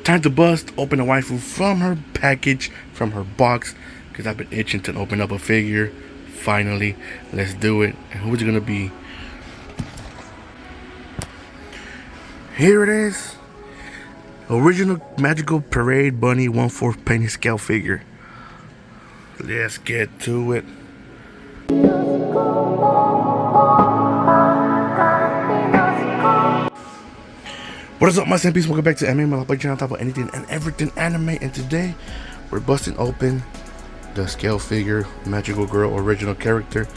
Time to bust open a waifu from her package, from her box, because I've been itching to open up a figure. Finally, let's do it. And who's it gonna be? Here it is. Original Magical Parade Bunny 1/4 painted scale figure. Let's get to it. What is up, my simpies? Welcome back to Anime, my channel, talk about anything and everything anime. And today, we're busting open the scale figure Magical Girl original character.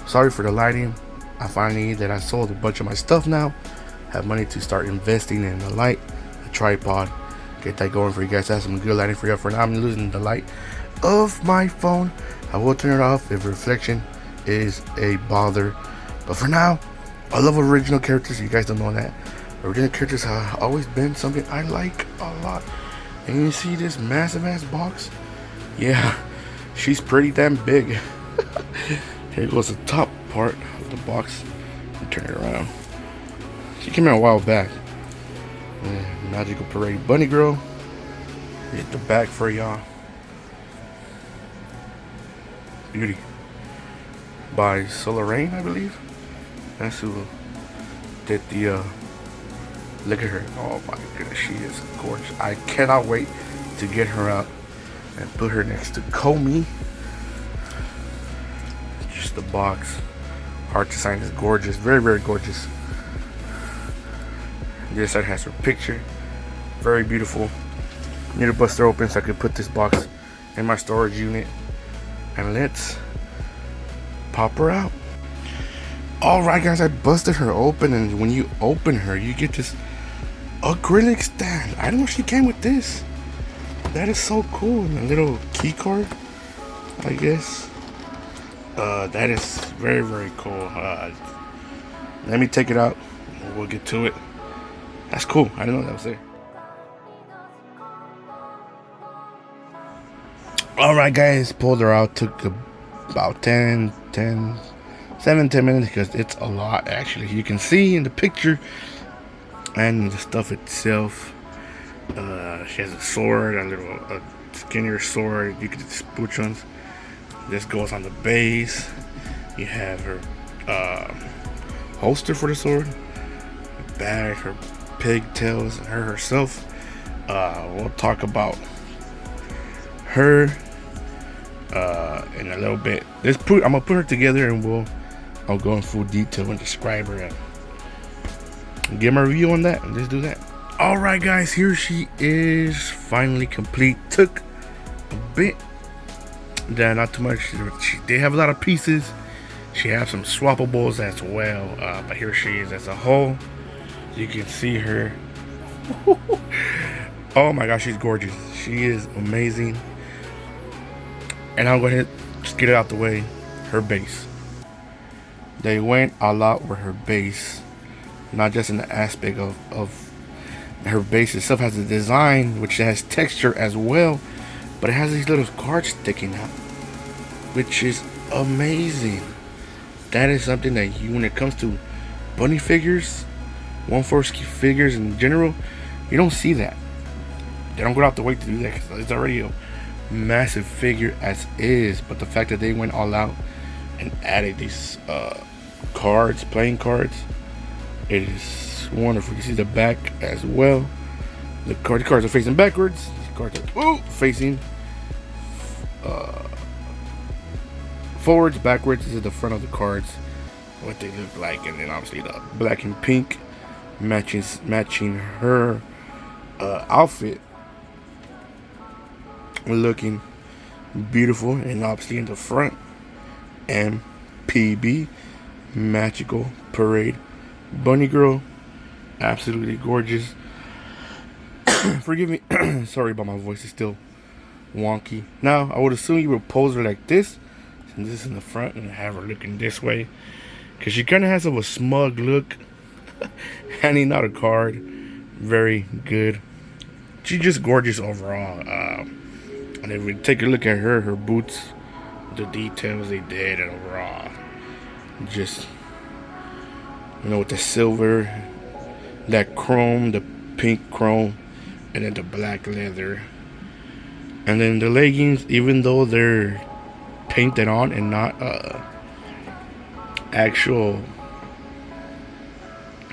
Sorry for the lighting. I finally that I sold a bunch of my stuff now. Have money to start investing in a light, a tripod, get that going for you guys. Have some good lighting for you. For now, I'm losing the light of my phone. I will turn it off if reflection is a bother. But for now, I love original characters. You guys don't know that. Original characters have always been something I like a lot. And you see this massive ass box? Yeah, she's pretty damn big. Here goes the top part of the box. Turn it around. She came out a while back. Magical Parade Bunny Girl. Hit the back for y'all. Beauty. By Solar Rain, I believe. That's who did the look at her. Oh my goodness, she is gorgeous. I cannot wait to get her out and put her next to Komi. Just the box. Art design is gorgeous. Very, very gorgeous. This side has her picture. Very beautiful. Need to bust her open so I could put this box in my storage unit. And let's pop her out. Alright guys, I busted her open, and when you open her, you get this acrylic stand. I don't know if she came with this. That is so cool. And a little key card, I guess. That is very, very cool. Let me take it out. We'll get to it. That's cool. I didn't know that was there. Alright guys, pulled her out. Took about 7, 10 minutes because it's a lot actually. You can see in the picture and the stuff itself. She has a sword, a skinnier sword. You can spooch on. This goes on the base. You have her holster for the sword, her bag, her pigtails, and her herself. We'll talk about her in a little bit. I'm gonna put her together and I'll go in full detail and describe her and give my review on that, and let's do that. Alright guys, here she is, finally complete. Took a bit. Yeah, not too much. They have a lot of pieces. She has some swappables as well. But here she is as a whole. You can see her. Oh my gosh, she's gorgeous. She is amazing. And I'm going to just get it out the way. Her base. They went all out with her base. Not just in the aspect of her base itself has a design which has texture as well, but it has these little cards sticking out, which is amazing. That is something that when it comes to bunny figures, 1/4 figures in general, you don't see that. They don't go out the way to do that because it's already a massive figure as is. But the fact that they went all out and added these cards, playing cards, it is wonderful. You see the back as well. The cards are facing backwards. The cards are facing forwards, backwards. This is the front of the cards, what they look like, and then obviously the black and pink matching her outfit, looking beautiful. And obviously in the front, MPB, Magical Parade Bunny Girl, absolutely gorgeous. Forgive me, sorry about my voice, it's still wonky. Now I would assume you would pose her like this, and this is in the front, and have her looking this way, because she kind of has a smug look. Handing out a card, very good. She's just gorgeous overall. And if we take a look at her boots, the details they did, and overall, just, with the silver, that chrome, the pink chrome, and then the black leather, and then the leggings, even though they're painted on and not actual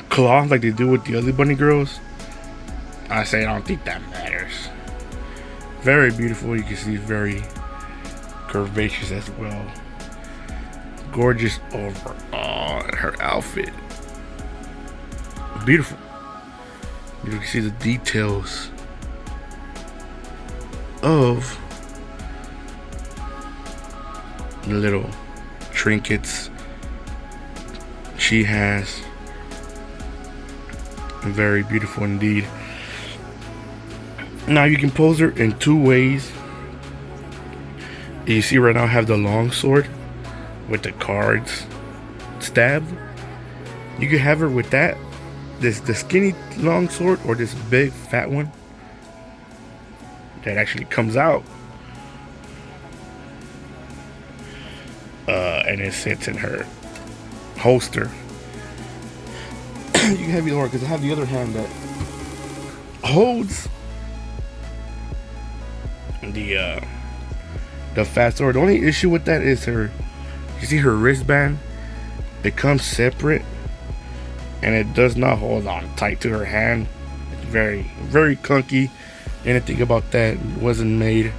cloth like they do with the other bunny girls, I say I don't think that matters. Very beautiful. You can see very curvaceous as well. Gorgeous overall. Her outfit, beautiful. You can see the details of the little trinkets she has. Very beautiful indeed. Now you can pose her in two ways. You see right now I have the long sword with the cards stab. You can have her with that, the skinny long sword, or this big fat one that actually comes out and it sits in her holster. You can have either one, because I have the other hand that holds the fat sword. The only issue with that is her, you see her wristband, it comes separate and it does not hold on tight to her hand. It's very, very clunky. Anything about that wasn't made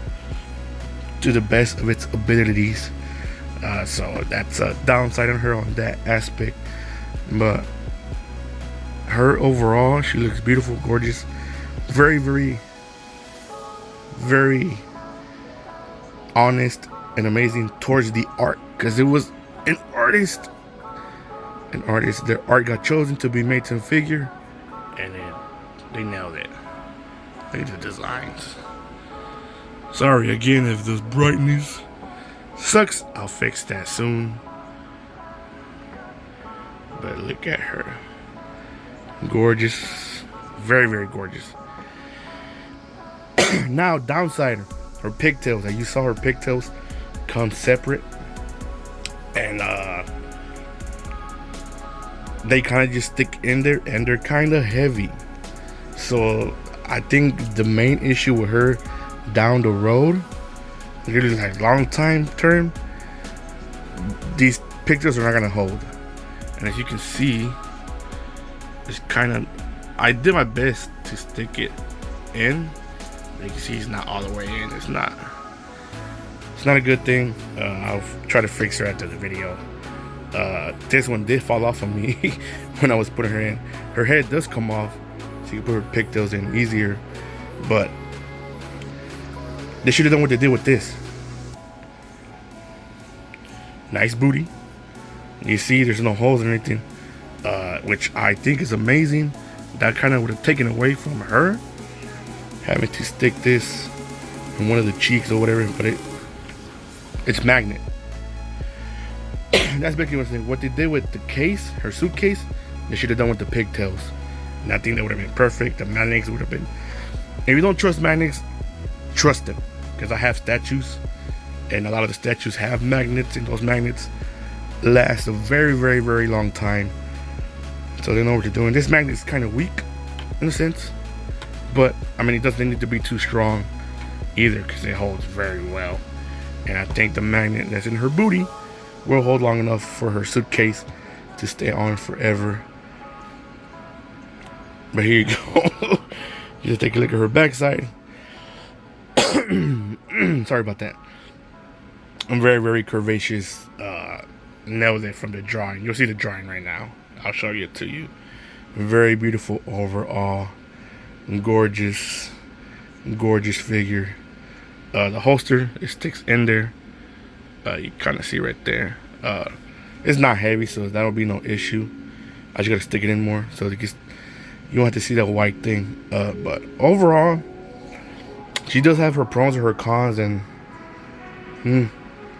to the best of its abilities, so that's a downside on her on that aspect. But her overall, she looks beautiful, gorgeous, very, very, very honest and amazing towards the art, because it was an artist. Their art got chosen to be made to figure, and then they nailed it. Look at the designs. Sorry again if this brightness sucks. I'll fix that soon. But look at her. Gorgeous. Very, very gorgeous. Now, downside, her pigtails. You saw her pigtails come separate. And they kind of just stick in there, and they're kind of heavy. So I think the main issue with her down the road, really like long time term, these pictures are not gonna hold. And as you can see, it's kind of, I did my best to stick it in. You can see it's not all the way in. It's not a good thing. I'll try to fix her after the video. This one did fall off of me when I was putting her in. Her head does come off, so you can put her pigtails in easier, but they should have done what they did with this. Nice booty. You see there's no holes or anything, which I think is amazing. That kind of would have taken away from her having to stick this in one of the cheeks or whatever, but it's magnet. That's basically what I'm saying. What they did with the case, her suitcase, they should have done with the pigtails. And I think that would have been perfect. The magnets would have been. If you don't trust magnets, trust them. Because I have statues, and a lot of the statues have magnets, and those magnets last a very, very, very long time. So they know what they're doing. This magnet is kind of weak, in a sense. But, I mean, it doesn't need to be too strong either, because it holds very well. And I think the magnet that's in her booty will hold long enough for her suitcase to stay on forever. But here you go. You just take a look at her backside. Sorry about that. I'm very, very curvaceous. Nailed it from the drawing. You'll see the drawing right now. I'll show it to you. Very beautiful overall. Gorgeous. Gorgeous figure. The holster, it sticks in there. You kind of see right there. It's not heavy, so that'll be no issue. I just gotta stick it in more, so you don't have to see that white thing. But overall, she does have her pros and her cons, and I'm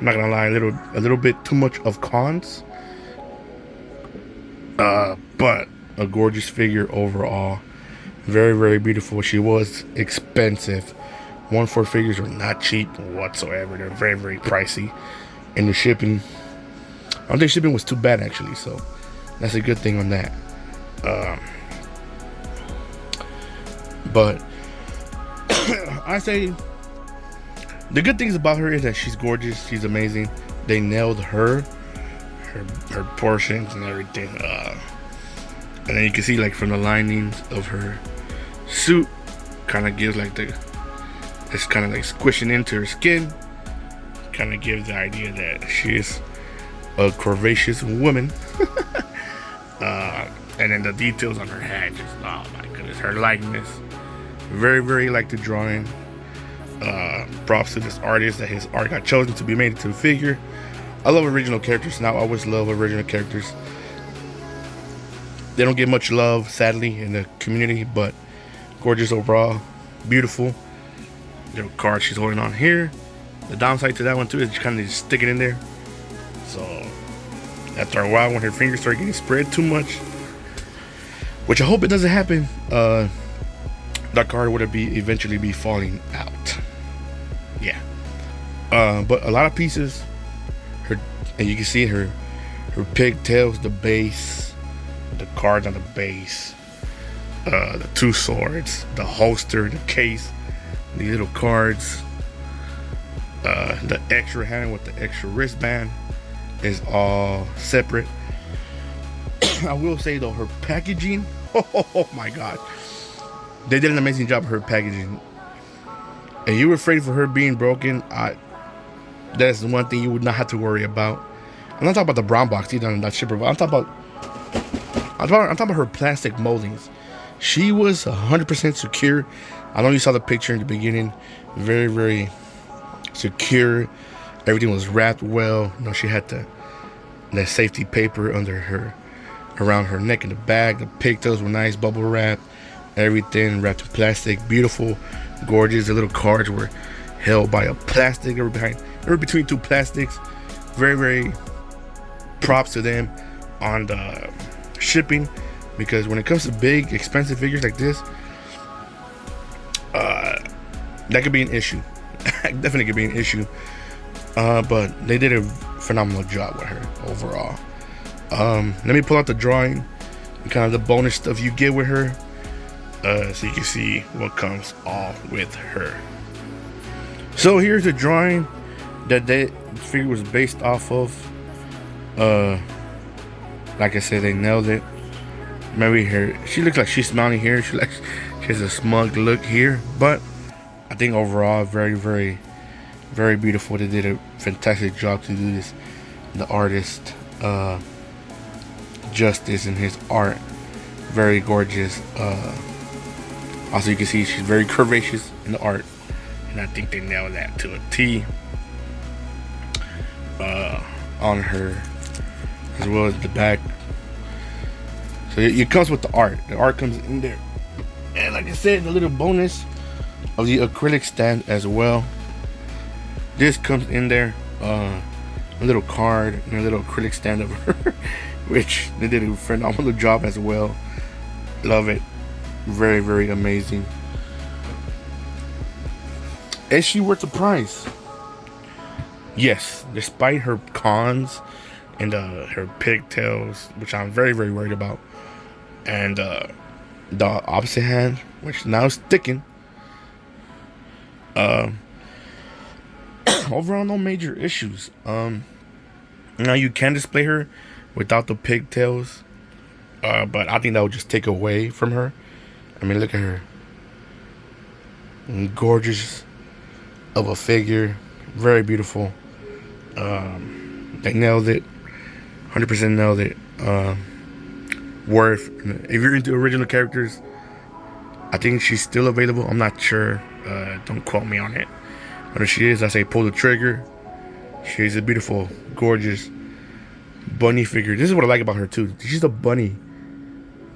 not gonna lie, a little bit too much of cons. But a gorgeous figure overall. Very, very beautiful. She was expensive. 1/4 figures are not cheap whatsoever. They're very, very pricey. And the shipping, I don't think shipping was too bad actually, so that's a good thing on that. But I say the good things about her is that she's gorgeous. She's amazing. They nailed her portions and everything. And then you can see like from the linings of her suit, kind of gives like it's kind of like squishing into her skin. Kind of gives the idea that she is a curvaceous woman. And then the details on her hat, just oh my goodness, her likeness. Very, very like the drawing. Props to this artist that his art got chosen to be made into a figure. I love original characters, and I always love original characters. They don't get much love, sadly, in the community, but gorgeous overall, beautiful. Little card she's holding on here. The downside to that one too is she kind of just stick it in there. So after a while, when her fingers start getting spread too much, which I hope it doesn't happen, that card would eventually be falling out. Yeah. But a lot of pieces, and you can see her pigtails, the base, the cards on the base, the two swords, the holster, the case, the little cards, the extra hand with the extra wristband is all separate. I will say though, her packaging, oh my god, they did an amazing job of her packaging. And you were afraid for her being broken, that's one thing you would not have to worry about. I'm not talking about the brown box either, not shipper, but I'm talking about her plastic moldings. She was 100% secure. I know you saw the picture in the beginning. Very, very secure. Everything was wrapped well. You know, she had that safety paper under her, around her neck and the back. The pigtails were nice, bubble wrapped. Everything wrapped in plastic. Beautiful, gorgeous. The little cards were held by a plastic. They were between two plastics. Very, very props to them on the shipping, because when it comes to big, expensive figures like this, that could be an issue. Definitely could be an issue. But they did a phenomenal job with her overall. Let me pull out the drawing and kind of the bonus stuff you get with her, so you can see what comes all with her. So here's the drawing that the figure was based off of. Like I said, they nailed it. Maybe her, she looks like she's smiling here. She has a smug look here, but I think overall very, very, very beautiful. They did a fantastic job to do this. The artist justice in his art, very gorgeous. Also, you can see she's very curvaceous in the art, and I think they nailed that to a T on her, as well as the back. So it comes with the art. The art comes in there, and like I said, the little bonus of the acrylic stand as well. This comes in there, a little card and a little acrylic stand of her, which they did a phenomenal job as well. Love it. Very, very amazing. Is she worth the price? Yes, despite her cons and her pigtails, which I'm very, very worried about, and the opposite hand, which now is sticking. Overall, no major issues. Now you can display her without the pigtails, but I think that would just take away from her. I mean, look at her, gorgeous of a figure, very beautiful. They nailed it, 100% nailed it. Worth. If you're into original characters, I think she's still available. I'm not sure. Don't quote me on it. But if she is, I say pull the trigger. She's a beautiful, gorgeous bunny figure. This is what I like about her too. She's a bunny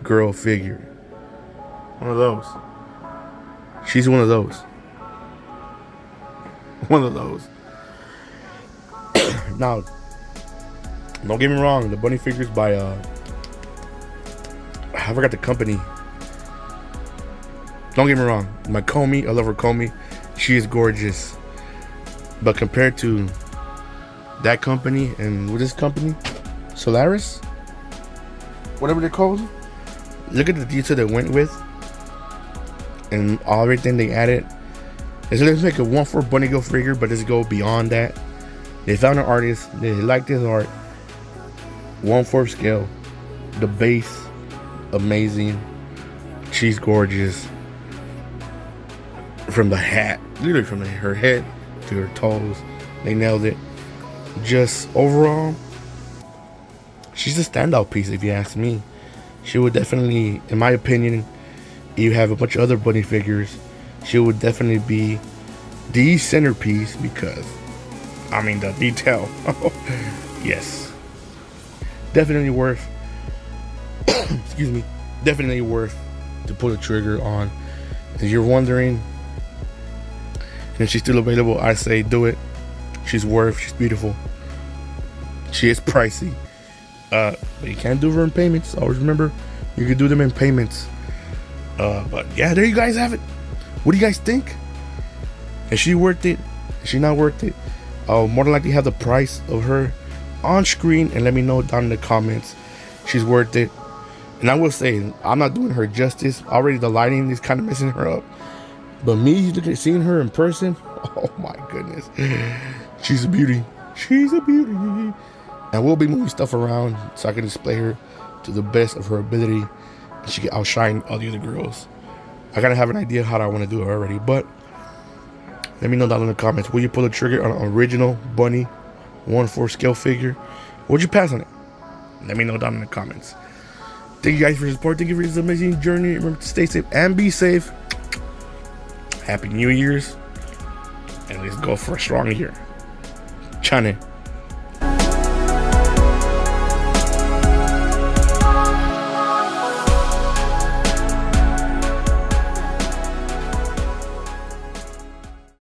girl figure. One of those. She's one of those. One of those. Now, don't get me wrong. The bunny figures by I forgot the company. Don't get me wrong. My Comey, I love her Comey. She is gorgeous. But compared to that company and with this company, Solaris, whatever they're called, look at the detail they went with and everything they added. Let's make a 1/4 bunny girl figure, but let's go beyond that. They found an artist, they liked his art. 1/4 scale. The base, amazing. She's gorgeous. From the hat, literally from her head to her toes, they nailed it. Just overall, she's a standout piece if you ask me. She would definitely, in my opinion, you have a bunch of other bunny figures, she would definitely be the centerpiece because, I mean, the detail. Yes. Definitely worth, excuse me, definitely worth to pull the trigger on. If you're wondering if she's still available, I say do it. She's beautiful. She is pricey. But you can't do her in payments. Always remember, you can do them in payments. But yeah, there you guys have it. What do you guys think? Is she worth it? Is she not worth it? I'll more than likely have the price of her on screen and let me know down in the comments. She's worth it. And I will say, I'm not doing her justice. Already the lighting is kind of messing her up. But me seeing her in person, oh my goodness. She's a beauty. She's a beauty. And we'll be moving stuff around so I can display her to the best of her ability. And she can outshine all the other girls. I gotta have an idea how I want to do it already. But let me know down in the comments. Will you pull the trigger on an original bunny 1/4 scale figure? Would you pass on it? Let me know down in the comments. Thank you guys for your support. Thank you for this amazing journey. Remember to stay safe and be safe. Happy New Year's. And let's go for a strong year. Chane.